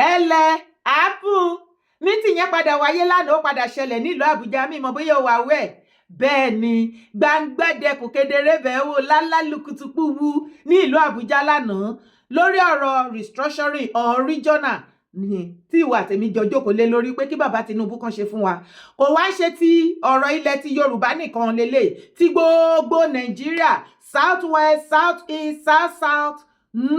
ṣẹlẹ̀ ápù mítì yẹn padà wáyé lánàá ó padà ṣẹlẹ̀ nílùú Àbújá mímọ̀ bóyá ó wà wẹ̀ bẹ́ẹ̀ ni gbangbẹ́dẹkùn kedere bẹ́ẹ̀ wò lálálùkùtùkù wú ní ìlú Àbújá lánàá lórí ọ̀rọ̀ restructuring or regional tí ìwà tèmi jọ jókòó lé lórí pé kí bàbá Tinubu kan ṣe fún wa kò wá ṣe ti ọ̀rọ̀ ilẹ̀ ti Yorùbá nìkan lélẹ̀ tí gbogbo Nàìjíríà south west south east south south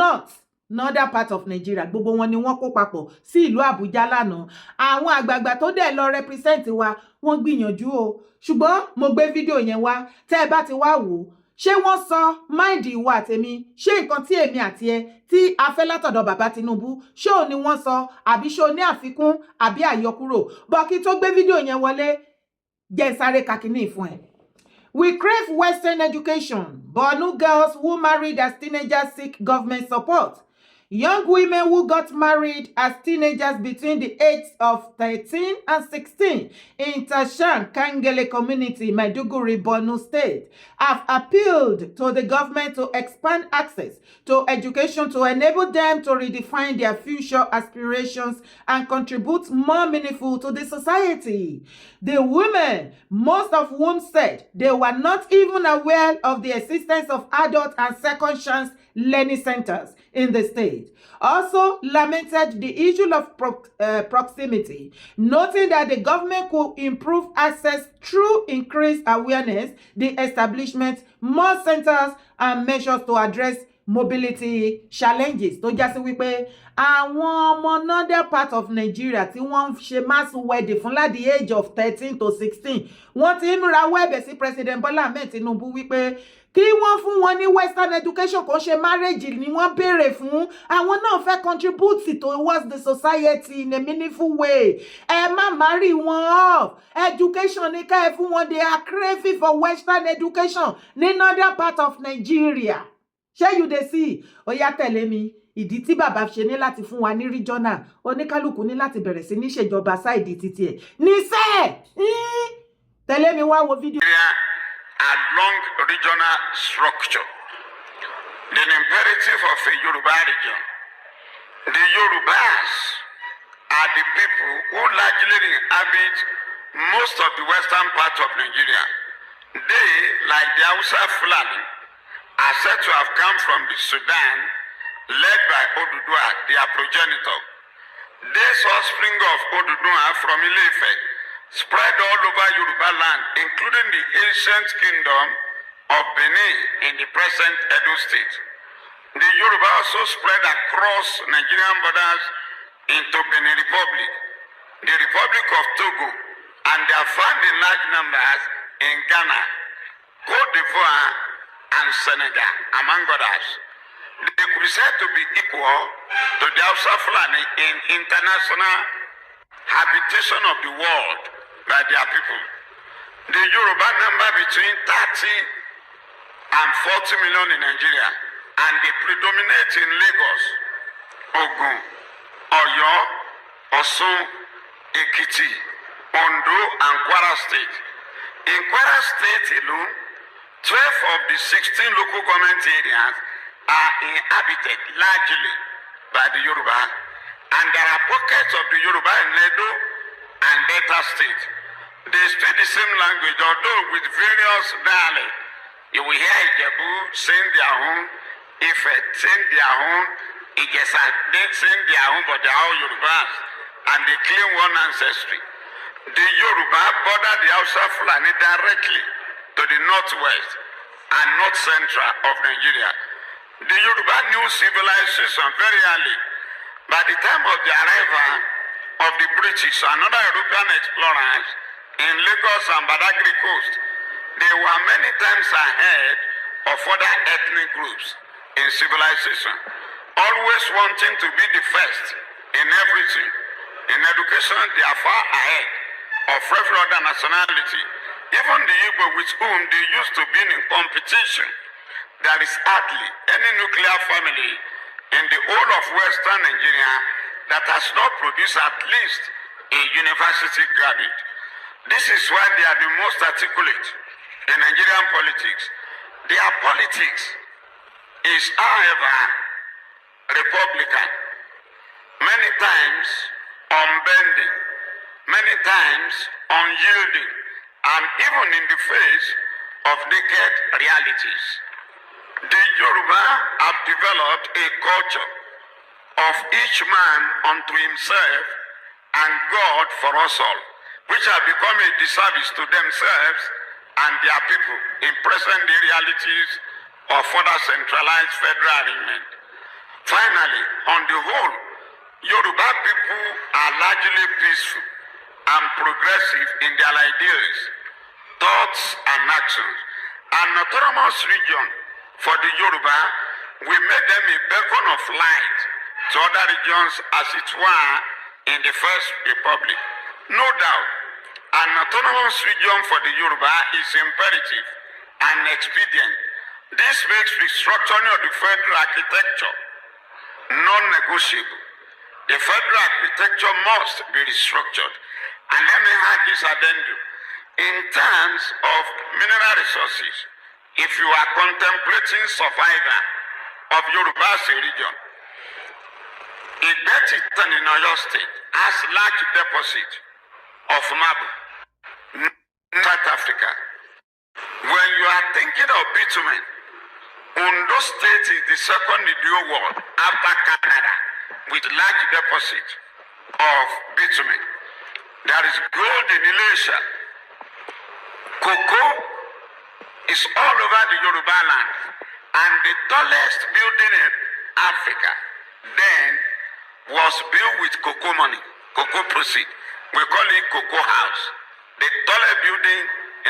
north northern part of Nigeria gbogbo wọn ni wọ́n kó papọ̀ sí ìlú Àbújá lánàá àwọn àgbààgbà tó dẹ̀ lọ represent wa wọ́n gbìyànjú o ṣùgbọ́n mo gbé fídíò yẹn wá tẹ́ ẹ bá ti wá wò ó ṣé wọ́n sọ máìdì ìwà àtẹ̀mí ṣé nǹkan tí èmi àti ẹ tí a fẹ́ látọ̀dọ̀ bàbá Tinubu ṣé ò ní wọ́n sọ àbí ṣé ò ní àfikún àbí àyọkúrò bọ́kí tó gbé fídíò yẹn wọlé jẹ́ sáré kakíní fún ẹ. We crave Western education. Borno girls who married as teenagers seek government support. Young women who got married as teenagers between the ages of 13 and 16 in Tashan, Kangele community, Maiduguri, Borno State, have appealed to the government to expand access to education to enable them to redefine their future aspirations and contribute more meaningful to the society. The women, most of whom said they were not even aware of the existence of adult and second chance learning centers in the state, also lamented the issue of proximity, noting that the government could improve access through increased awareness, the establishment more centers and measures to address mobility challenges. Tó já sí wípé àwọn ọmọ northern part of Nigeria tí wọ́n ń ṣe mass wedding fún láti the age of 13 to 16 wọ́n ti ń rawọ́ ẹ̀bẹ̀ sí President Bola Ahmed Tinubu wípé kí wọ́n fún wọn ní western education kò ṣe marriage ni wọ́n béèrè fún àwọn náà fẹ́ contribute towards the society in a meaningful way ẹ má marry wọn off education ní ká ẹ fún wọn they are craving for western education ní northern part of Nigeria ṣé you dey see ó yá tẹ̀lé mi ìdí tí bàbá ṣe ní láti fún wa ní regional oníkálukú ní láti bẹ̀rẹ̀ sí ní ṣèjọba sáìdì títí ẹ̀ níṣẹ́ tẹ̀lé mi wá wo fídíò. Along regional structure, the imperative of a Yoruba region. The Yorubas are the people who largely inhabit most of the western part of Nigeria. They, like the Hausa Fulani, are said to have come from the Sudan, led by Oduduwa, their progenitor. This offspring of Oduduwa from Ile-Ife spread all over Yoruba land, including the ancient kingdom of Benin in the present Edo State. The Yoruba also spread across Nigerian borders into Benin Republic, the Republic of Togo, and they are found in large numbers in Ghana, Cote d'Ivoire, and Senegal, among others. They could be said to be equal to the Hausa Fulani in international habitation of the world by their people. The Yoruba number between 30 and 40 million in Nigeria, and they predominate in Lagos, Ogun, Oyo, Osun, Ekiti, Ondo, and Kwara State. In Kwara State alone, 12 of the 16 local government areas are inhabited largely by the Yoruba, and there are pockets of the Yoruba in Edo and Delta State. They speak the same language, although with various dialects. You will hear Ijebu saying their own, Ife saying their own, Igesa saying their own, but they are all Yorubas, and they claim one ancestry. The Yoruba border the Hausa Fulani directly to the northwest and north central of Nigeria. The Yoruba knew civilization very early. By the time of the arrival of the British and other European explorers in Lagos and Badagry coast, they were many times ahead of other ethnic groups in civilization, always wanting to be the first in everything. In education, they are far ahead of every other nationality. Even the Igbo, with whom they used to be in competition, there is hardly any nuclear family in the whole of Western Nigeria that has not produced at least a university graduate. This is why they are the most articulate in Nigerian politics. Their politics is, however, Republican. Many times unbending, many times unyielding, and even in the face of naked realities. The Yoruba have developed a culture of each man unto himself and God for us all, which have become a disservice to themselves and their people in present-day realities of further centralized federal arrangement. Finally, on the whole, Yoruba people are largely peaceful and progressive in their ideas, thoughts, and actions. An autonomous region for the Yoruba will make them a beacon of light to other regions as it were in the First Republic. No doubt, an autonomous region for the Yoruba is imperative and expedient. This makes restructuring of the federal architecture non-negotiable. The federal architecture must be restructured. And let me add this addendum. In terms of mineral resources, if you are contemplating survival of Yoruba as a region, Igbetitan in Oyo State has large deposit of marble. South Africa. When you are thinking of bitumen, Ondo State is the second in the whole world after Canada with large deposit of bitumen. There is gold in Elisha. Cocoa is all over the Yoruba land, and the tallest building in Africa then was built with cocoa money, cocoa proceed. We call it Cocoa House, the tallest building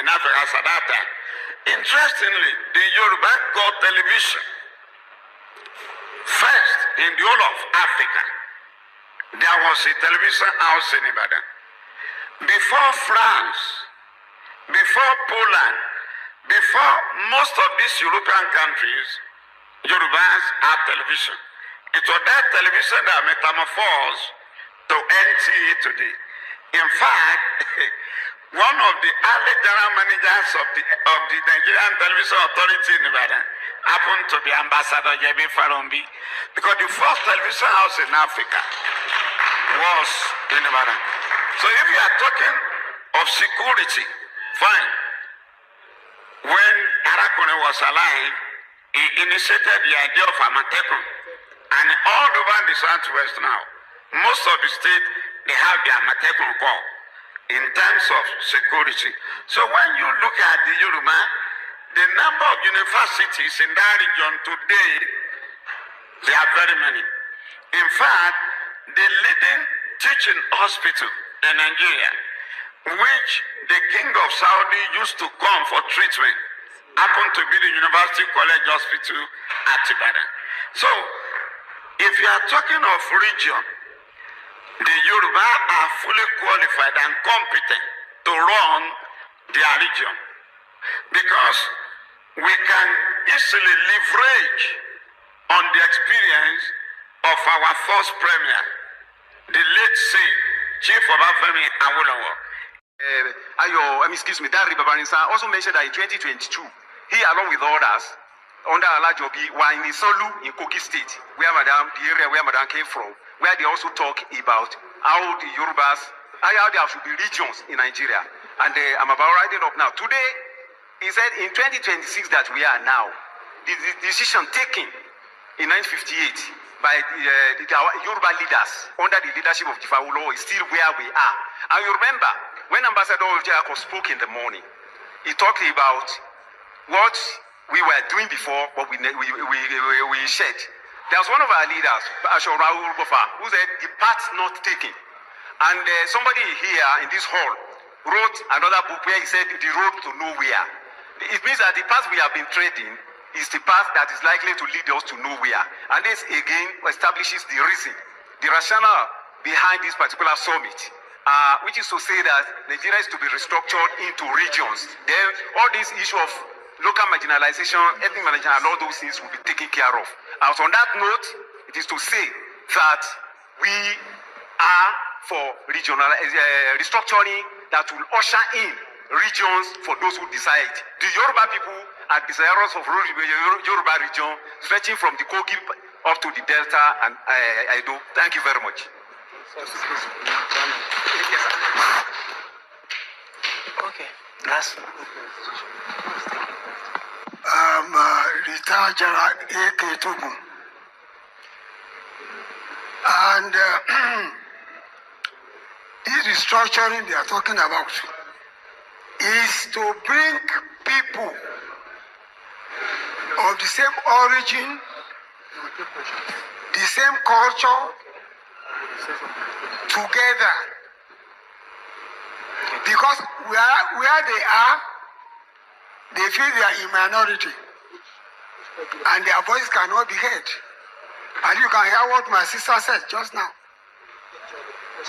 in Africa at that time. Interestingly, the Yoruba got television first in the whole of Africa. There was a television house in Ibadan. Before France, before Poland, before most of these European countries, Yorubas have television. It was that television that metamorphosed to NTA today. In fact, one of the early general managers of the Nigerian Television Authority in Ibadan happened to be Ambassador Yemi Farombi, because the first television house in Africa was in Ibadan. So if you are talking of security, fine. When Arakune was alive, he initiated the idea of Amatekun. And all over the Southwest now, most of the states, they have the Amatekun Corps in terms of security. So when you look at the Yoruba, the number of universities in that region today, they are very many. In fact, the leading teaching hospital in Nigeria, which the king of Saudi used to come for treatment, happened to be the University College Hospital at Ibadan. So, if you are talking of region, the Yoruba are fully qualified and competent to run their region, because we can easily leverage on the experience of our first premier, the late saint, Chief Obafemi Awolowo. Dari Babarinsa also mentioned that in 2022, he along with others, under Alajobi, were in Isolu in Kogi State, the area where Madam came from, where they also talk about how the Yorubas, how there should be regions in Nigeria. And I'm about writing up now. Today, he said in 2026 that we are now, the decision taken in 1958 by the Yoruba leaders under the leadership of Jifawulo is still where we are. And you remember, when Ambassador Oljako spoke in the morning, he talked about what we were doing before, but we shared. There was one of our leaders, Ashok Rahul Bofa, who said the path not taken. And somebody here in this hall wrote another book where he said the road to nowhere. It means that the path we have been treading is the path that is likely to lead us to nowhere. And this again establishes the reason, the rationale behind this particular summit, which is to say that Nigeria is to be restructured into regions. Then all this issue of local marginalization, ethnic marginalization, and all those things will be taken care of. And on that note, it is to say that we are for regional restructuring that will usher in regions for those who decide. The Yoruba people are desirous of Yoruba region, stretching from the Kogi up to the Delta and Edo. Thank you very much. Okay. Last. Retired General A.K. Togun. And this restructuring they are talking about is to bring people of the same origin, the same culture together. Because where they are, they feel they are in minority and their voice cannot be heard. And you can hear what my sister said just now.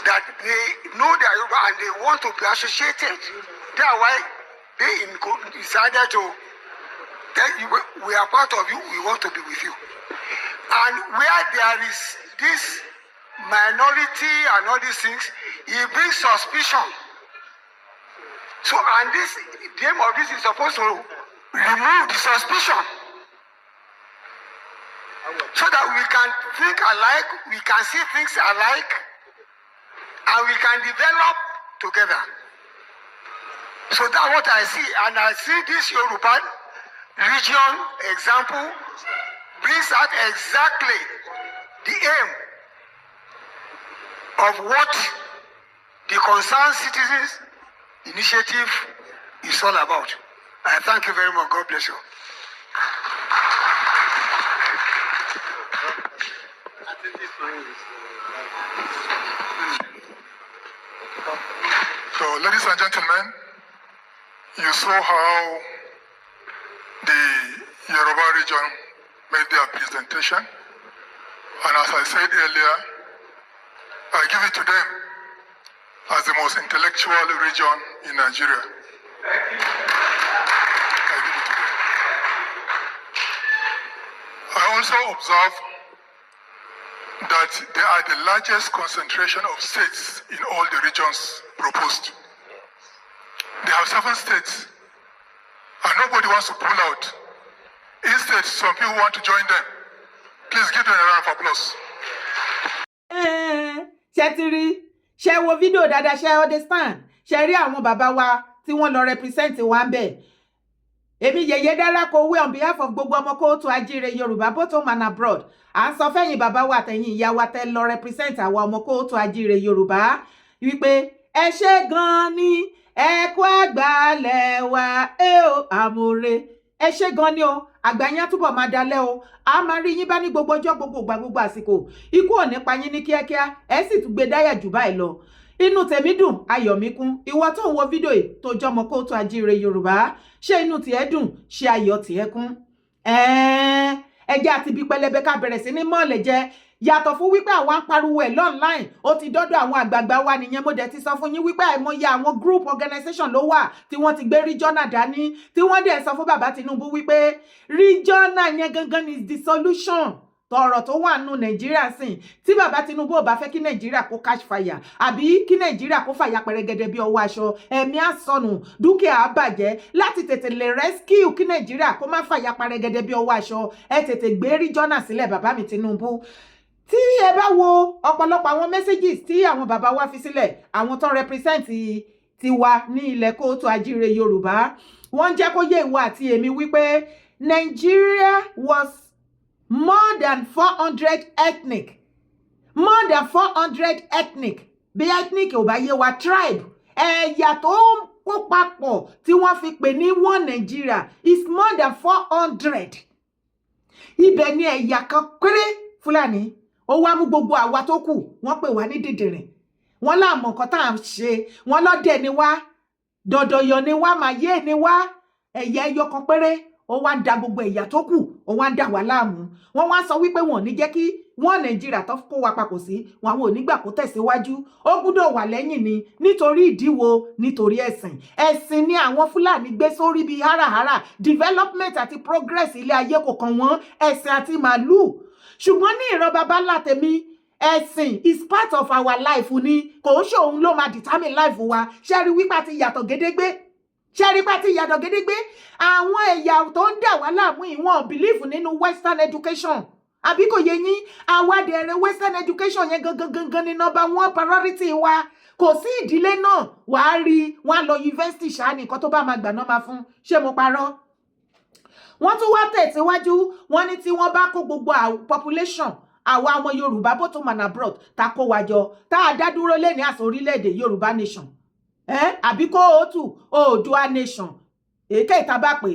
That they know they are Yoruba and they want to be associated. That's why they decided to tell you, we are part of you, we want to be with you. And where there is this minority and all these things, it brings suspicion. So, and this, the aim of this is supposed to remove the suspicion. So that we can think alike, we can see things alike, and we can develop together. So that's what I see. And I see this Yoruba region example brings out exactly the aim of what the Concerned Citizens Initiative is all about. I thank you very much. God bless you. So, ladies and gentlemen, you saw how the Yoruba region made their presentation. And as I said earlier, I give it to them as the most intellectual region in Nigeria. I give it to them. I also observe that they are the largest concentration of states in all the regions proposed. They have 7 states, and nobody wants to pull out. Instead, some people want to join them. Please give them a round of applause. Ṣé ti rí? Ṣé wo fídíò dáadáa, ṣé understand? Ṣé rí àwọn bàbá wa tí wọ́n lọ represent wa ń bẹ̀? Èmi Yèyé Dára Kowé on behalf of gbogbo ọmọ kóòtù ajíire Yorùbá both home and abroad. À ń sọ fẹ́yìn bàbá wa àtẹ̀yìn ìyá wa tẹ́ lọ represent àwa ọmọ kóòtù ajíire Yorùbá wípé ẹ ṣé gan ni ẹ kú àgbàlẹ̀ wa o àmọ̀re. Ẹ ṣé gan ni o, àgbà yín á túbọ̀ máa dalẹ̀ o. A máa rí yín bá ní gbogbo ọjọ́ gbogbo ìgbà gbogbo àsìkò. Ikú ò ní pa yín ní kíákíá, ẹ sì tún gbé dáyà jù báyìí lọ. Inú tèmi dùn, ayọ̀ mi kún. Ìwọ tó ń wo fídíò yìí tó jọmọ kóòtù ajíire Yorùbá, ṣé inú tiẹ̀ dùn, ṣé ayọ̀ tiẹ̀ kún? Ẹjẹ́ àti ibi pẹlẹbẹ ká bẹ̀rẹ̀ sí ní mọ́ọ̀lẹ̀ jẹ. Yàtọ̀ fún wípé àwọn ń pariwo ẹ̀ online, ó ti dọ́dọ̀ àwọn àgbààgbà wa nìyẹn. Mo dẹ̀ ti sọ fún yín wípé àìmọye àwọn group organization ló wà tí wọ́n ti gbé regional dání, tí wọ́n dẹ̀ sọ fún bàbá Tinubu wípé regional yẹn gangan is the solution tọ̀rọ̀ tó wà nù Nàìjíríà sìn. Tí bàbá Tinubu ò bá fẹ́ kí Nàìjíríà kó catch fire àbí kí Nàìjíríà kó fàyà pẹrẹgẹdẹ bí ọwọ́ aṣọ, ẹ̀mí á sọnù, dúkìá á bàjẹ́, láti tètè lè rescue kí Nàìjíríà kó má fàyà pẹrẹgẹdẹ bí ọwọ́ aṣọ, ẹ tètè gbé regional sílẹ̀ bàbá mi Tinubu. Tí ẹ bá wo ọ̀pọ̀lọpọ̀ àwọn messages tí àwọn bàbá wa fi sílẹ̀, àwọn tó represent tiwa ní ilẹ̀ kóòtù ajíire Yorùbá, wọ́n jẹ́ kó yé ìwọ àti èmi wípé Nigeria was more than 400 ethnic. More than 400 ethnic. Bí ethnic ò bá yé wa tribe. Ẹ̀yà tó ń kó papọ̀ tí wọ́n fi pè ní one Nigeria is more than 400. Ibẹ̀ ni ẹ̀yà kan péré Fúlàní. Ó wá mú gbogbo àwa tó kù, wọ́n pè wá ní dìdìrìn. Wọ́n láàmọ̀ nǹkan tá à ń ṣe. Wọ́n lọ́dẹ̀ ni wá. Dọ̀dọ̀yọ̀ ni wá, màyé ni wá. Ẹ̀yà ẹyọ kan péré. Ó wá ń da gbogbo ẹ̀yà tó kù, ó wá ń dà wá láàmú. Wọ́n wá sọ wípé wọn ò ní jẹ́ kí wọ́n Nàìjíríà tó kó wa papọ̀ sí, wọn àwọn ò ní gbà kó tẹ̀síwájú. Ó gbúdọ̀ wà lẹ́yìn ni nítorí ìdíwọ́, nítorí ẹ̀sìn. Ẹ̀sìn ni àwọn Fúlàní gbé sórí bíi háràhárà. Development àti progress ilé ayé kò kàn wọ́n, ẹ̀sìn àti màálù. Ṣùgbọ́n ní ìran baba ńlá tèmi, ẹ̀sìn is part of our life ni. Kò ń ṣe òun ló máa determine life wa. Ṣé rí wípé àti yàtọ̀ gédégbé? Ṣẹ́rípá ti yàtọ̀ gédégbé àwọn ẹ̀yà tó ń dà wá láàmú ìwọ̀n believe nínú western education àbí kò yé yín àwa dẹ̀rẹ̀ western education yẹn gangan ni #1 priority wa kò sí ìdílé náà wàá rí wọn lọ yunifásitì ṣáà nìkan tó bá máa gbà náà máa fún ṣé mo parọ́ wọ́n tún wá tẹ̀síwájú wọ́n ní tí wọ́n bá kó gbogbo population àwa ọmọ Yorùbá both home and abroad ta kó wa jọ tá a dá dúró lé ní àṣà orílẹ̀-èdè Yorùbá nation àbí kó Oòduà nation èké ìta bá pé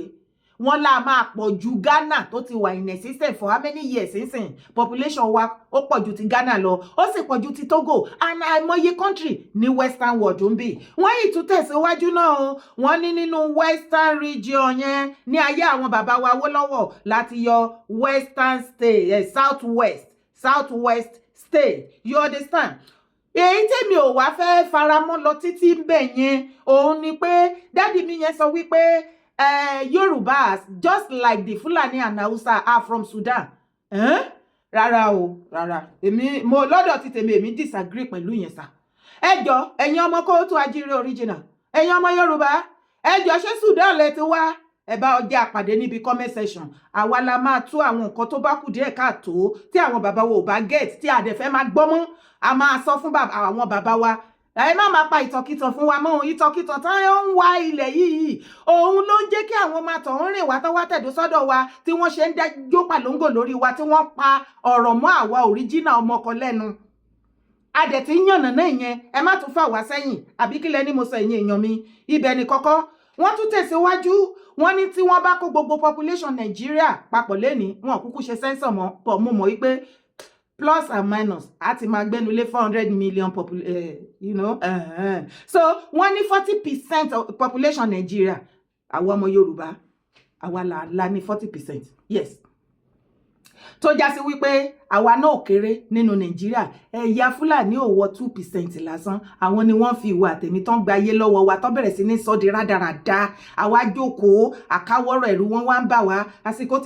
wọ́n la máa pọ̀ ju Ghana tó ti wà in existence for how many years sínsìn population wa ó pọ̀ ju ti Ghana lọ ó sì pọ̀ ju ti Togo and àìmọye country ní western world ń bì wọ́n yìí tún tẹ̀síwájú náà wọ́n ní nínú western region yẹn ní ayé àwọn bàbá wa Awólọ́wọ̀ láti yọ western state southwest state you understand èyí tèmi ò wá fẹ́ faramọ́ lọ títí ń bẹ̀ yẹn òun ni pé dádì mi yẹn sọ wípé Yorùbás just like the Fulani and Hausa are from Sudan. Rárá o, rárá. Mo lọ́dọ̀ ti tèmi èmi disagree pẹ̀lú yẹn sà. Ẹ jọ̀ọ́, ẹ̀yin ọmọ Kóòtù Ajíire original. Ẹ̀yin ọmọ Yorùbá. Ẹ jọ̀ọ́ ṣé Sudan lẹ ti wá? Ẹ bá ọjà àpàdé níbi comment section. Àwa la máa tú àwọn nǹkan tó bá kù díẹ̀ káàtó tí àwọn bàbá wa ò bá get tí a dẹ̀ fẹ́ máa gbọ́ mọ́. A máa sọ fún àwọn bàbá wa. Ẹ má máa pa ìtọ̀kìtàn fún wa mọ́ ìtọ̀kìtàn tán ń wá ilẹ̀ yìí òun ló ń jẹ́ kí àwọn máa tọ̀ ń rìn wá tó wá tẹ̀dó sọ́dọ̀ wa tí wọ́n ṣe ń dájọ́ pàlóńgò lórí wa tí wọ́n pa ọ̀rọ̀ mọ́ àwa òríjínà ọmọkọ lẹ́nu a dẹ̀ ti ń yànnà náà yẹn ẹ má tún fà wá sẹ́yìn àbí kí lẹ ní mo sọ ẹ̀yin èèyàn mi ibẹ̀ ni kọ́kọ́ wọ́n tún tẹ̀síwájú wọ́n ní tí wọ́n bá kó gbogbo population Nàìjíríà papọ̀ lẹ́ni wọn kúkú ṣe sẹ́ńsọ̀ mọ́ pọ̀ mo mọ̀ wípé plus and minus àti máa gbẹ́nulé 400 million so wọ́n ní 40% of population Nigeria àwọn ọmọ Yorùbá àwa la ní 40% yes tó já sí wípé àwa náà kéré nínú Nàìjíríà ẹ̀yà Fúlàní ò wọ 2% lásán àwọn ni wọ́n fi ìwà àtẹ̀mí tán gba ayé lọ́wọ́ wa tán bẹ̀rẹ̀ sí ní sọ di rádaràda àwa jókòó àkáwọ́rọ̀ ẹ̀rù wọn wá ń bà wá àsìkò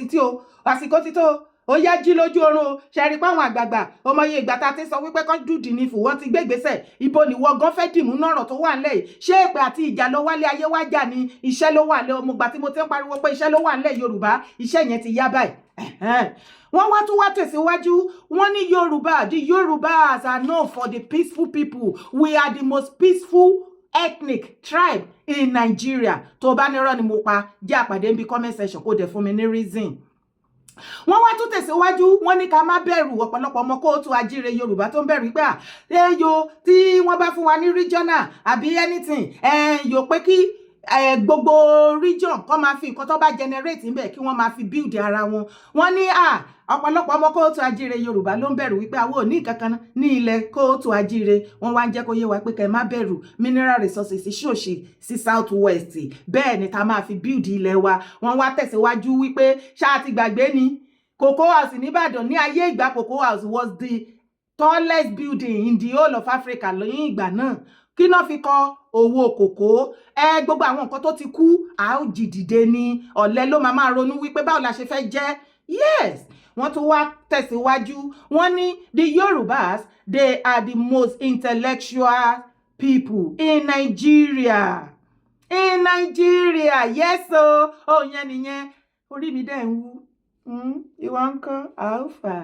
tító ó yá jí lójú oorun o ṣẹ́rí páwọn àgbààgbà ọmọye ìgbà tá a ti sọ wípé kán dùdì ní fún wọn ti gbégbèsè ibo ni wọ́n gan fẹ́ dìmú nọ̀rọ̀ tó wà ńlẹ̀ yìí ṣé èpè àti ìjà ló wálé ayé wá jà ní iṣẹ́ ló wà ńlẹ̀ ọmọgbà tí mo ti ń pariwo pé iṣẹ́ ló wà ńlẹ̀ Yorùbá iṣẹ́ yẹn ti yá báyìí wọ́n wá tún wá tẹ̀síwájú wọ́n ní Yorùbá the Yorùbás are known for the peaceful people we are the most peaceful ethnic tribe in Nigeria tó bá nírọ́ ni mo pa jẹ́ àpàdé níbi comment section kó dẹ̀ fún mi ní reason wọ́n wá tún tẹ̀síwájú wọ́n ní ká má bẹ̀rù ọ̀pọ̀lọpọ̀ ọmọ Kóòtù Ajíire Yorùbá tó ń bẹ̀rù pé ẹyọ tí wọ́n bá fún wa ní regional àbí anything yóò pé kí gbogbo region kó máa fi nǹkan tó bá generate ńbẹ̀ kí wọ́n máa fi build ara wọn wọ́n ní ọ̀pọ̀lọpọ̀ ọmọ Kóòtù Ajíire Yorùbá ló ń bẹ̀rù wípé àwọn ò ní kankan ní ilẹ̀ Kóòtù Ajíire wọ́n wá ń jẹ́ kó yé wa pé kẹ́ má bẹ̀rù mineral resources ṣòṣì sí south west bẹ́ẹ̀ ni tá máa fi build ilẹ̀ wa wọ́n wá tẹ̀síwájú wípé ṣáà ti gbàgbé ni Cocoa House ní Ìbàdàn ní ayé ìgbà Cocoa House was the tallest building in the whole of Africa lóyún ìgbà náà kí náà fi kọ́ owó kòkó gbogbo àwọn nǹkan tó ti kú a ó jí dìde ni ọ̀lẹ ló máa ronú wípé báwo la ṣe fẹ́ jẹ́ yes wọ́n tún wá tẹ̀síwájú wọ́n ní the Yorùbás they are the most intellectual people in Nigeria yes o yẹn nìyẹn orí mi dẹ̀ ń wú ìwọ ń kọ́ alpha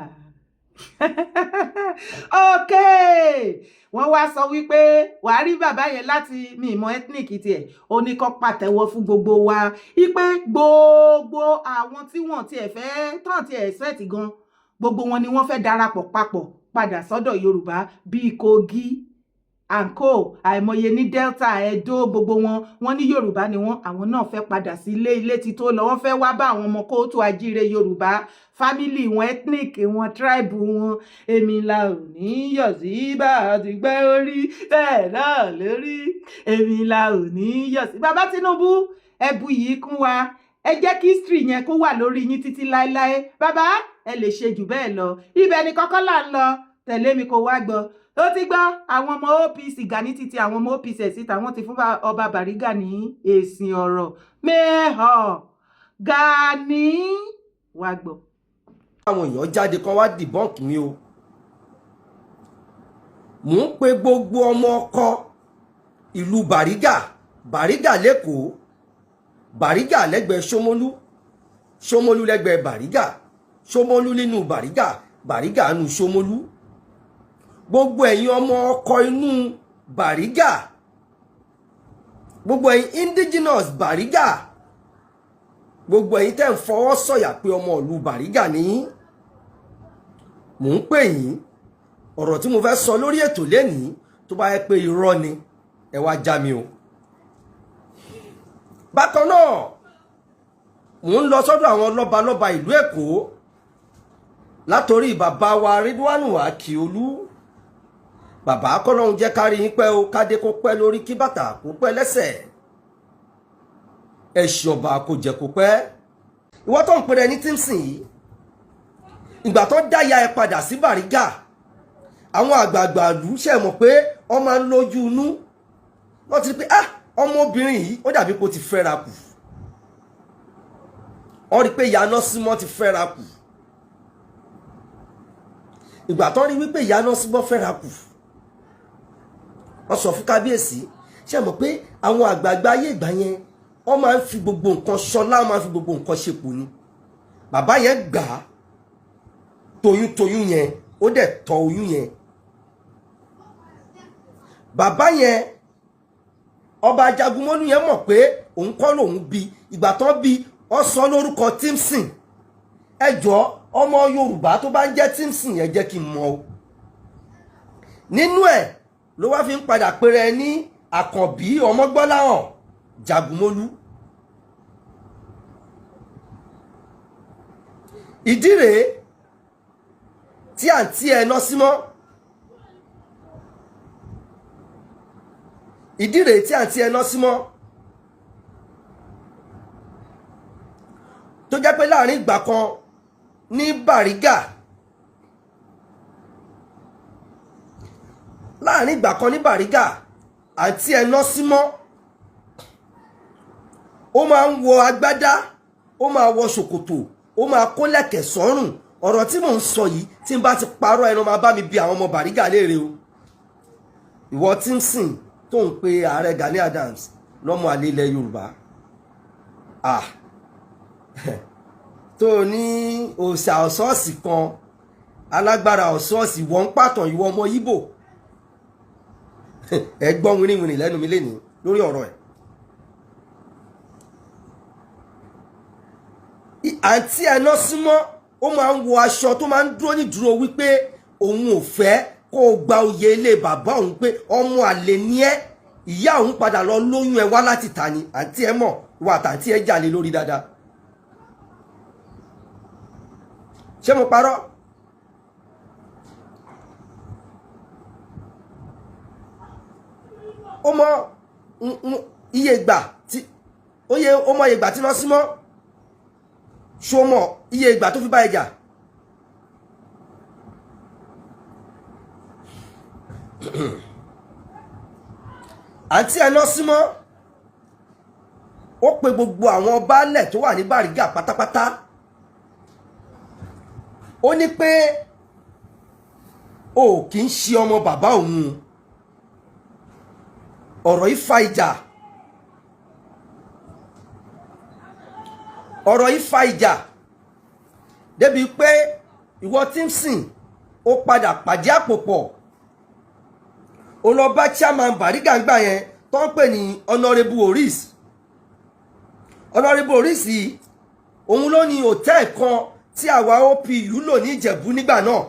okay wọ́n wá sọ wípé wàá rí bàbá yẹn láti mi ìmọ̀ ethnic tiẹ̀ ó ní kó pàtẹ́wọ́ fún gbogbo wa wípé gbogbo àwọn tí wọ́n tiẹ̀ fẹ́ tán tiẹ̀ expect gan gbogbo wọn ni wọ́n fẹ́ darapọ̀ papọ̀ padà sọ́dọ̀ Yorùbá bíi Kogi àǹkó àìmọye ní Delta Edo gbogbo wọn ní Yorùbá ni àwọn náà fẹ́ padà sí ilé ti tó lọ wọ́n fẹ́ wá bá àwọn ọmọ Kóòtù Ajíire Yorùbá family wọn ethnic wọn tribe wọn èmi la ò ní yọ̀ sí bá a ti gbẹ́ orí bẹ́ẹ̀ náà lórí èmi la ò ní yọ̀ sí. Bàbá Tinubu ẹbù yìí kún wa ẹ jẹ́ kí history yẹn kó wà lórí yín títí láéláé bàbá ẹ lè ṣe jù bẹ́ẹ̀ lọ ibẹ̀ ni kọ́kọ́ là ń lọ tẹ̀lé mi kó wá gbọ́ ó ti gbọ́ àwọn ọmọ OPC Gani títí àwọn ọmọ OPC síta wọ́n ti fún ọba Bariga ní èsì ọ̀rọ̀ mẹ́hàn Gani wá gbọ́. àwọn èèyàn jáde kan wá debunk mi o mò ń pe gbogbo ọmọ ọkọ ìlú Bariga lẹ́kọ̀ọ́ Bariga lẹ́gbẹ̀ẹ́ Ṣómólú lẹ́gbẹ̀ẹ́ Bariga Ṣómólú nínú Bàrígà, Bàrígà nínú Ṣómólú. Gbogbo ẹ̀yin ọmọ ọkọ inú Bàrígà, gbogbo ẹ̀yin indigenous Bàrígà, gbogbo ẹ̀yin tẹ́ ń fọwọ́ sọ̀yà pé ọmọ ìlú Bàrígà ni mò ń pè yín. Ọ̀rọ̀ tí mo fẹ́ sọ lórí ètò lénìí tó bá yẹ pé irọ́ ni ẹ wá já mi o. Bákan náà mò ń lọ sọ́dọ̀ àwọn lọ́balọ́ba ìlú Èkó látorí bàbá wa Ridwan Akiolu. Bàbá kọ́lọ́hún jẹ́ kárí yín pẹ́ o, kádé kó pẹ́ lórí kí bàtà kó pẹ́ lẹ́sẹ̀, ẹ̀ṣin ọba kò jẹ́ kó pẹ́. Ìwọ tó ń pèrè ní Tímsìn yìí, ìgbà tó dáyà ẹ padà sí Bàrígà, àwọn àgbààgbà ìlú ṣe mọ̀ pé wọ́n máa ń lójú inú. Wọ́n ti rí pé ọmọbìnrin yìí ó dàbí kó ti fẹ́ra kù. Wọ́n rí pé ìyá Nọ́símọ́ ti fẹ́ra kù. Ìgbà tó rí wípé ìyá Nọ́símọ́ fẹ́ra kù, wọ́n sọ fún kábíyèsí. Ṣé mọ̀ pé àwọn àgbààgbà ayé ìgbà yẹn wọ́n máa ń fi gbogbo nǹkan ṣọlá, wọ́n máa ń fi gbogbo nǹkan ṣepò ni. Bàbá yẹn gbà á toyúntoyún yẹn, ó dẹ̀ tọ́ oyún yẹn. Bàbá yẹn, ọba Ajagunmọ́lú yẹn mọ̀ pé òun kọ́ lòun bí. Ìgbà tán bí wọ́n sọ lórúkọ Tímsìn. Ẹ jọ̀ọ́ ọmọ Yorùbá tó bá ń jẹ́ Tímsìn yẹn jẹ́ kí n mọ̀ o. Nínú ẹ̀ ló wá fi ń padà pèrè ní Àkànbí Ọmọgbọ́láhàn Jagunmọ́lú. Ìdí rèé tí àǹtí ẹ Nọ́símọ́, ìdí rèé tí àǹtí ẹ Nọ́símọ́ tó jẹ́ pé láàrin ìgbà kan ní Bàrígà, láàrin ìgbà kan ní Bàrígà, àǹtí ẹ Nọ́símọ́ ó máa ń wọ agbádá, ó máa wọ ṣòkòtò, ó máa kó lẹ̀kẹ̀ sọ́rùn. Ọ̀rọ̀ tí mò ń sọ yìí tí n bá ti parọ́ ẹnu máa bá mi bi àwọn ọmọ Bàrígà léèrè o. Ìwọ Tímsìn tó ń pe ààrẹ Gani Adams lọ́mọ àlè ilẹ̀ Yorùbá, tó ní òòṣà ọ̀ṣọ́ọ̀ṣì kan, alágbára ọ̀ṣọ́ọ̀ṣì, wọ́n ń pàtàn ìwọ ọmọ Ìgbò. Ẹ gbọ́ wìrìwìrì lẹ́nu mi lénìí lórí ọ̀rọ̀ ẹ̀. Àǹtí ẹ Nọ́símọ́ ó máa ń wọ aṣọ tó máa ń dúró nídúró wípé òun ò fẹ́ kó o gba oyè ilé bàbá òun, pé ọmọ àlè ni ẹ́, ìyá òun padà lọ lóyún ẹ wá láti ta ni. Àǹtí ẹ mọ̀ wà tàǹtí ẹ jà lé lórí dáadáa. Ṣé mo parọ́? Ó mọ iye ìgbà tí ó mọ iye ìgbà tí Nọ́símọ́, ṣó mọ iye ìgbà tó fi bá ẹjà. Àǹtí ẹ Nọ́símọ́ ó pe gbogbo àwọn baálẹ̀ tó wà ní Bàrígà pátápátá. Ó ní pé o kì í ṣe ọmọ bàbá òun. Ọ̀rọ̀ yìí fa ìjà. Ọ̀rọ̀ yìí fa ìjà débi pé ìwọ Tímsìn ó padà pàdé àpòpọ̀. Ó lọ bá chairman Bàrígà ńgbà yẹn tó ń pè ní Honourable Oris. Honourable Oris yìí òun ló ní hòtẹ́ẹ̀lì kan tí àwa OPU lò ní Ìjẹ̀bú nígbà náà.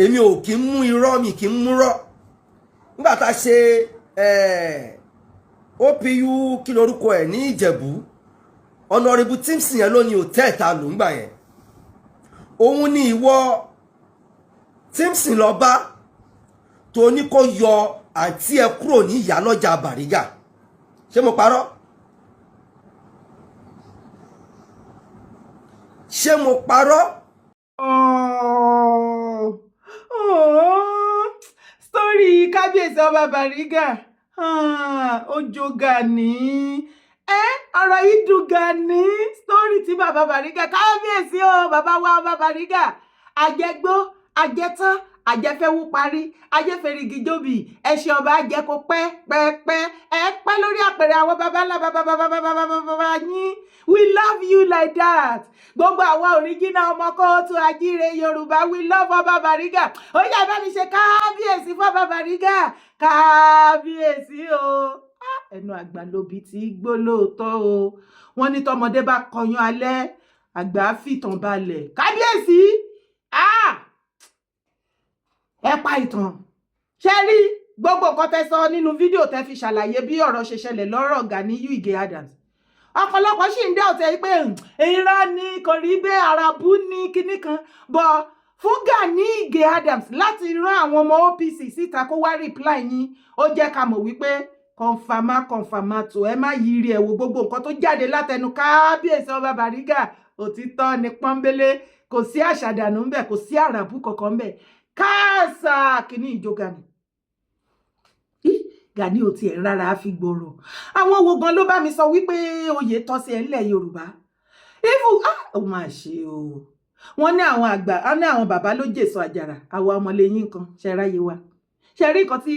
Èmi ò kí ń mú irọ́, mi kí ń múrọ́. Nígbà tá a ṣe OPU kí lorúkọ ẹ̀ ní Ìjẹ̀bú, Honourable Tímsìn yẹn ló ní hòtẹ́ẹ̀lì tá a lò ńgbà yẹn. Òun ni ìwọ Tímsìn lọ bá tó ní kó yọ àǹtí ẹ kúrò ní Ìyálọ́jà Bàrígà. Ṣé mo parọ́? Ṣé mo parọ́? Story kábíyèsí ọba Bàrígà ó jó Gani. Ọ̀rọ̀ yìí dùn Gani. Story tí bàbá Bàrígà, kábíyèsí o bàbá wa ọba Bàrígà, àjẹgbó àjẹtán àjẹfẹ́wú parí ajẹ́fẹ́rìgì jóbi ẹ̀ṣẹ̀ ọba ajẹ́ kó pẹ́ ẹ pẹ́ lórí àpẹẹrẹ àwọn bàbá yín. We love you like that. Gbogbo àwa original ọmọ kóòtù ajíire Yorùbá, we love Ọba Bariga. Ó yá bá mi ṣe kábíyèsí fún Ọba Bariga. Kábíyèsí o. Ẹnu àgbà lóbi tí gbó lóòótọ́ o. Wọ́n ní tọmọdé bá kọyán alẹ́, àgbà fìtàn balẹ̀. Kábíyèsí. Ẹ pa ìtàn. Ṣé rí gbogbo nǹkan tẹ́ sọ nínú fídíò tẹ́ fi ṣàlàyé bí ọ̀rọ̀ ṣe ṣẹlẹ̀ lọ́rọ̀ Ganiyu Ige Adams. Ọ̀pọ̀lọpọ̀ sì ń dá ọ̀tẹ̀ pé ìran ni kò rí bẹ́ẹ̀ àràbù ní kinní kan bọ̀ fún Gani Ige Adams láti rán àwọn ọmọ OPC síta kó wá reply yín ó jẹ́ ká mọ̀ wípé kọ̀nfàmà tó ẹ má yí rí ẹ wo gbogbo nǹkan tó jáde látẹnu kábíyèsí Ọba Bariga òtítọ́ ni pọ́nbélé kò sí àṣàdànù ńbẹ̀ kò sí àràbù kankan ńbẹ̀ káàsà kìíní ìjó Gani ò tiẹ̀ rárá fi gbòòrò àwọn wo gan ló bá mi sọ wípé oyè tọ́ sí ẹ ńlẹ̀ Yorùbá ó máa ṣe o wọ́n ní àwọn àgbà wọ́n ní àwọn bàbá ló jèso àjàrà àwọn ọmọlẹ́yìn kan ṣe ráyé wa ṣe rí nǹkan tí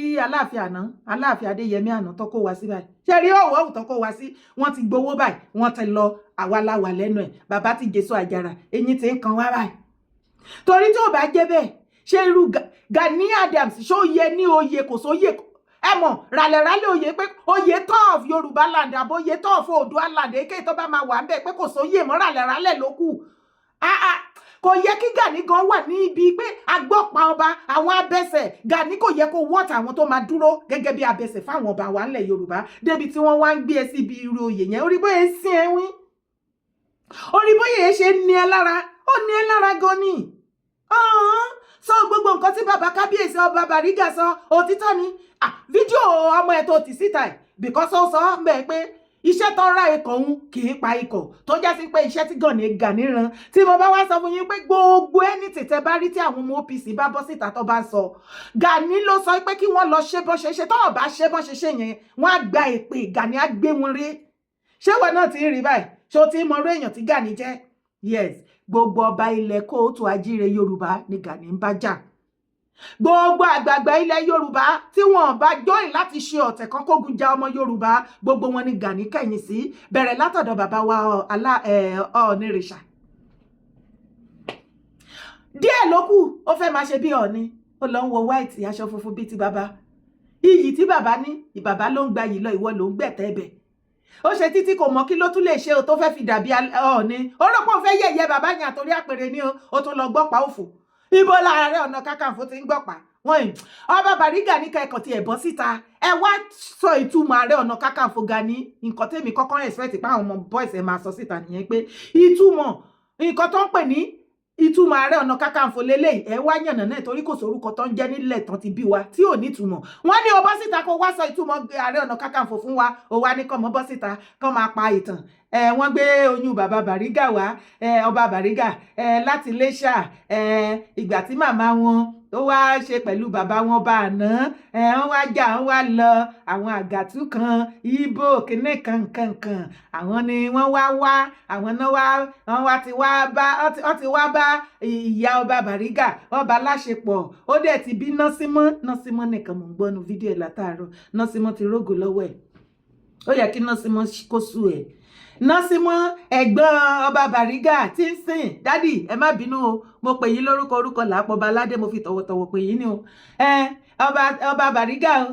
Aláàfin Adéyẹmí àná tó kó wa sí báyìí ṣe rí ọ̀wọ́ tó kó wa sí wọ́n ti gbowó báyìí wọ́n ti lọ àwa láwà lẹ́nu ẹ̀ bàbá ti jèso àjàrà eyín ti ń kan wá báyìí torí tí ò bá jẹ́ bẹ́ẹ̀ ṣe irú Gani Adams ṣó yẹ ní oyè kò sóyè ẹ mọ̀ ràlẹ̀ràlẹ̀ oyè pé oyè top Yorùbá land àbó oyè top Oòduà land èké tó bá máa wà ń bẹ̀ pé kò sóyè mọ́ ràlẹ̀ràlẹ̀ ló kù kò yẹ kí Gani gan wà ní ibi pé agbọ́pa ọba àwọn abẹ́sẹ̀ Gani kò yẹ kó wọ́t àwọn tó máa dúró gẹ́gẹ́ bí abẹ́sẹ̀ fáwọn ọba wa ńlẹ̀ Yorùbá débi tí wọ́n wá ń gbé ẹ sí ibi irú oyè yẹn orí bóyá sí ẹ wín orí bóyá ṣe ní ẹ lára ó ní ẹ lára gan ni so gbogbo nǹkan tí bàbá kábíyèsí Ọba Bariga sọ òtítọ́ ni fídíò ọmọ ẹ̀ tó ti síta ẹ̀ because ó sọ bẹ́ẹ̀ pé iṣẹ́ tó ra ikọ̀ òun kì í pa ikọ̀ tó já sí pé iṣẹ́ tí Gani ran tí mo bá wá sọ fún yín pé gbogbo ẹni tètè bá rí tí àwọn ọmọ OPC bá bọ́ síta tó bá sọ Gani ló sọ pé kí wọ́n lọ ṣe bọ́ ṣe ṣe tó bá ṣe bọ́ ṣe ṣe yẹn wọ́n á gba èpè Gani á gbé wọn rí ṣé wọn náà ti rí báyìí ṣé o ti mọ irú èèyàn tí Gani jẹ́ yes gbogbo ọba ilẹ̀ kóòtù ajíire Yorùbá ni Gani ń bá jà gbogbo àgbààgbà ilẹ̀ Yorùbá tí wọ́n bá join láti ṣe ọ̀tẹ̀ kan kógun ja ọmọ Yorùbá gbogbo wọn ni Gani kẹ̀yìn sí bẹ̀rẹ̀ látọ̀dọ̀ bàbá wa Ọ̀ọ̀nìrìṣà díẹ̀ ló kù ó fẹ́ máa ṣe bí Ọ̀ọ̀ni ó lọ ń wọ white aṣọ funfun bíi ti bàbá iyì tí bàbá ní ìbàbá ló ń gba yìí lọ ìwọ ló ń gbẹ̀tẹ́ ẹ̀bẹ̀ ó ṣe títí kò mọ kí ló tún lè ṣe o tó fẹ́ fi dàbí Ọ̀ọ̀ni ó rò pé ó fẹ́ yẹ̀yẹ́ bàbá yẹn àtòrí àpèrè ni ó tún lọ gbọ́pàá òfò ibo láàárẹ̀ ọ̀nà kakanfò ti ń gbọ́pàá wọ́n Ọba Bariga ní kẹ́kọ̀ọ́ ti ẹ̀bọ́ síta ẹ wá sọ ìtumọ̀ Ààrẹ Ọ̀nà Kakanfò Gani nǹkan tẹ́mi kọ́kọ́ expect pé àwọn ọmọ boys ẹ̀ máa sọ síta nìyẹn pé ìtumọ̀ nǹkan tó ń pè ní ìtumọ̀ Ààrẹ Ọ̀nà Kakanfò lélẹ́yìí ẹ wá yànnà náà torí kò sórúkọ tó ń jẹ́ nílẹ̀ tán ti bí wa tí ò ní ìtumọ̀ wọ́n ní o bọ́ síta kó wá sọ ìtumọ̀ Ààrẹ Ọ̀nà Kakanfò fún wa ó wá ní kọ́ mọ́ bọ́ síta kọ́ máa pa ìtàn wọ́n gbé oyún bàbá Bariga wá Ọba Bariga láti Iléṣà ìgbà tí màmá wọn tó wá ṣe pẹ̀lú bàbá wọn bá àná wọ́n wá jà wọ́n wá lọ àwọn àgàtú kan Ìgbò kìnnì kankankan àwọn ni wọ́n wá àwọn náà wọ́n wá ti wá bá ìyá Ọba Bariga ọba láṣepọ̀ ó dẹ̀ ti bí Násímọ́ nìkan mò ń gbọ́nu fídíò ẹ̀ látàárọ̀ Násímọ́ ti rógò lọ́wọ́ ẹ̀ ó yẹ kí Násímọ́ kó sú ẹ̀ Násímọ́ ẹ̀gbọ́n Ọba Bariga tí ń sìn dádì ẹ má bínú o mo pè yín lórúkọ orúkọ làápọ̀ba aládé mo fi tọ̀wọ̀tọ̀wọ̀ pè yín ni o Ọba Bariga o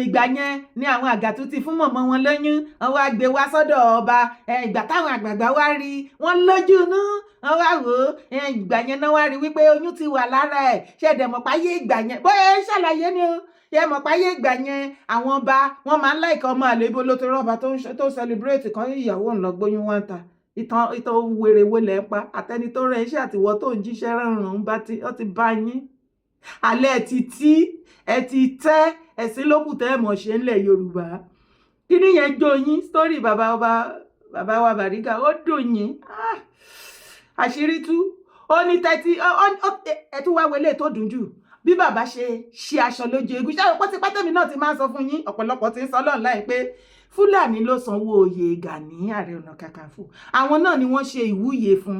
ìgbà yẹn ni àwọn àgàtú ti fún mọ̀mọ́ wọn lóyún wọ́n wá gbé wá sọ́dọ̀ ọba ìgbà táwọn àgbààgbà wá rí wọ́n lójú inú wọ́n wá wò ó ìgbà yẹn náà wá rí wípé oyún ti wà lára ẹ̀ ṣẹ̀dẹ̀mọ̀ páyé ìgbà yẹn bóyá ṣàlàyé ni o yẹ mọ̀ páyé ìgbà yẹn àwọn ọba wọ́n máa ń láìka ọmọ àlè ibo ló ti rọ́ọ̀bà tó celebrate kan ìyàwó ńlọ gbóyún wá ń ta ìtàn wèrè wo lẹ́ ń pa àtẹni tó rẹ iṣẹ́ àtiwọ́ tó ń jíṣẹ́ rọrùn ó ti bá yín alẹ́ ẹ ti tẹ́ ẹ̀sìn lókùtẹ́ ẹ̀mọ̀ ṣe ńlẹ̀ Yorùbá kí ni yẹn jó yín story bàbá wa Bariga ó dùn yín àṣírí tú ó ní 30 ẹ tún wá wọlé tó dùn jù bí bàbá ṣe ṣe aṣọ lójú egun ṣáà pọ́ tipá tèmi náà ti máa ń sọ fún yín ọ̀pọ̀lọpọ̀ ti ń sọ lọ́nà láì pé Fúlàní ló sanwó oyè Gani Ààrẹ Ọ̀nà Kakanfò àwọn náà ni wọ́n ṣe ìwúyè fún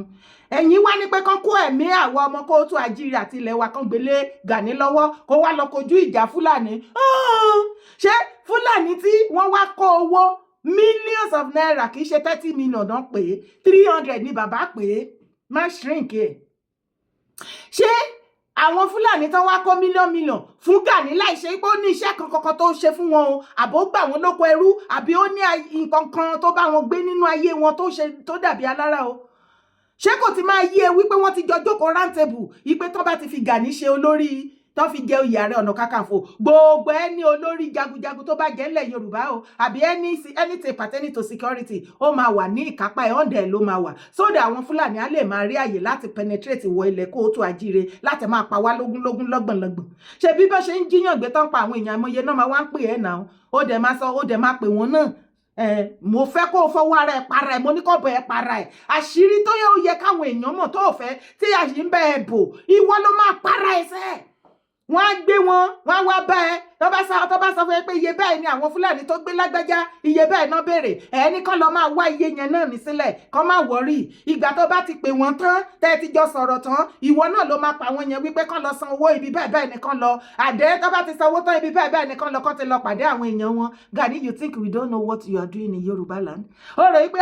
ẹ̀yin wá ní pé kán kó ẹ̀mí àwọn ọmọ kóòtù àjíire àti ilẹ̀ wa kán gbélé Gani lọ́wọ́ kó wá lọ kojú ìjà Fúlàní ṣé Fúlàní tí wọ́n wá kó owó millions of naira kì í ṣe 30 million náà pé 300 ni bàbá pé má shrink ẹ̀ ṣé àwọn Fúlàní tán wá kó mílíọ̀n fún Gani láì ṣe pé ó ní iṣẹ́ kankan tó ṣe fún wọn o àbó gbà wọn lóko ẹrú àbí ó ní nǹkan kan tó bá wọn gbé nínú ayé wọn tó dàbí alára o ṣé kò ti máa yí ẹ wípé wọ́n ti jọ jókòó round table ìpè tó bá ti fi Gani ṣe olórí tó fi jẹ oyè Ààrẹ Ọ̀nà Kakanfò gbogbo ẹni olórí jagunjagun tó bá jẹ́ ńlẹ̀ Yorùbá o àbí anything pertaining to security ó máa wà ní ìkápá ẹ̀ ọ̀ndẹ̀ ló máa wà sódà àwọn Fúlàní á lè máa rí àyè láti penetrate wọ ilẹ̀ kóòtù àjíire láti máa pa wá lógúnlógún lọ́gbọ̀nlọ́gbọ̀n ṣe bí bá ṣe ń jíyàn gbé tán pa àwọn èèyàn àmọye náà máa wá ń pè ẹ́ náà ó dẹ̀ máa sọ ó dẹ̀ máa pè wọ́n náà mo fẹ́ kó o fọwọ́ ara ẹ̀ para ẹ̀ mo ní kó bọ̀ ẹ̀ para ẹ̀ àṣírí tó yẹ káwọn èèyàn mọ̀ tó fẹ́ tí àṣì ń bẹ ẹ̀ bò ìwọ ló máa para ẹ̀ sẹ́ẹ̀ wọ́n á gbé wọn wọ́n á wá bá ẹ tó bá sọ fún ẹ pé iye bẹ́ẹ̀ ni àwọn Fúlàní tó gbé lágbájá iye bẹ́ẹ̀ náà béèrè ẹni kán lọ máa wá iye yẹn náà ní sílẹ̀ kán má wọrí ìgbà tó bá ti pè wọ́n tán tẹ́ ẹ ti jọ sọ̀rọ̀ tán ìwọ náà ló máa pa àwọn yẹn wípé kán lọ san owó ibi bẹ́ẹ̀ bẹ́ẹ̀ ni kán lọ àdé tó bá ti sanwó tán ibi bẹ́ẹ̀ bẹ́ẹ̀ ni kán lọ kán ti lọ pàdé àwọn èèyàn wọn. Gani, you think we don't know what you are doing in Yorùbá land? ó rò wípé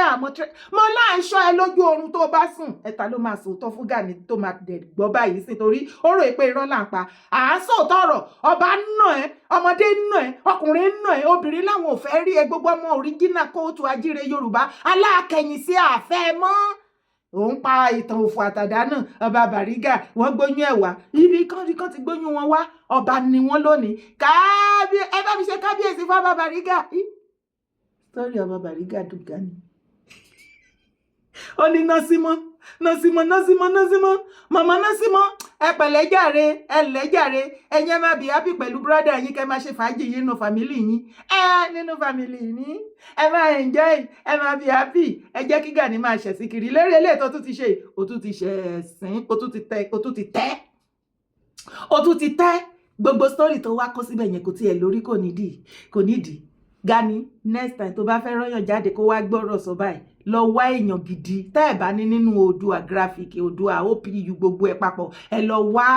mo láà ń ṣọ́ ẹ lójú oorun tó bá sùn ẹ̀ta ló máa sòótọ́ fún Gani tó máa dẹ̀ gbọ́ báyìí sí torí ó rò wípé irọ́ là ń pa à ń sòótọ́ ọ̀rọ̀ ọba nà ẹ́ ọmọdé nà ẹ́ ọkùnrin nà ẹ́ obìnrin láwọn ò fẹ́ rí ẹ gbogbo ọmọ òríjínà kóòtù àjíire Yorùbá aláàkẹyìn sí àfẹ́ mọ́ òun pa ìtàn òfò àtàdánù ọba Bariga wọ́n gbóyún ẹ̀ wá ibi kan ti gbóyún wọn wá ọba ni wọ́n lónìí ẹ bá mi ṣe kábíyèsí fún ọba Bariga sórí ọba Bariga dùn Gani ó ní nọ́símọ́ màmá nọ́símọ́ ẹ pẹ̀lẹ́ jàre ẹ lẹ́ jàre ẹ̀yin ẹ máa bì happy pẹ̀lú brọ́dà yín kẹ́ máa ṣe fàájì yín nínú fàmílì yín nínú fàmílì yín ẹ máa enjoy ẹ máa bì happy ẹ jẹ́ kí Gani máa ṣẹ̀ sí kiri lérí eléyìí tó tún ti ṣe ó tún ti ṣẹ̀ ẹ̀sìn ó tún ti tẹ́ gbogbo story tó wá kó síbẹ̀ yẹn kò tiẹ̀ lórí kò nídìí Gani next time tó bá fẹ́ rọ́yàn jáde kó wá gbọ́rọ̀ sọ báyìí lọ wá èèyàn gidi tá ẹ̀ bá ní nínú Oòduà graphic Oòduà OPU gbogbo ẹ̀ papọ̀ ẹ lọ wá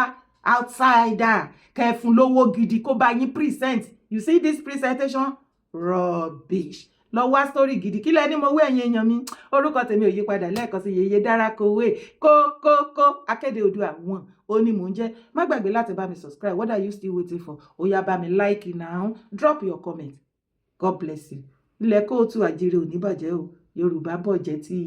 outsider kẹfún lówó gidi kó bá yín present you see this presentation rubbish lọ wá story gidi kí lẹ́ni mo wé ẹ̀yin èèyàn mi orúkọ tèmi ò yí padà lẹ́ẹ̀kan sí Yèyé Dára Kowé kó akéde Oòduà wọn ó ní mò ń jẹ́ má gbàgbé láti bá mi subscribe what are you still waiting for ó yá bá mi like now drop your comment God bless you ilẹ̀ kóòtù àjíire ò ní bàjẹ́ o Yorùbá bọ̀ jẹ́ tí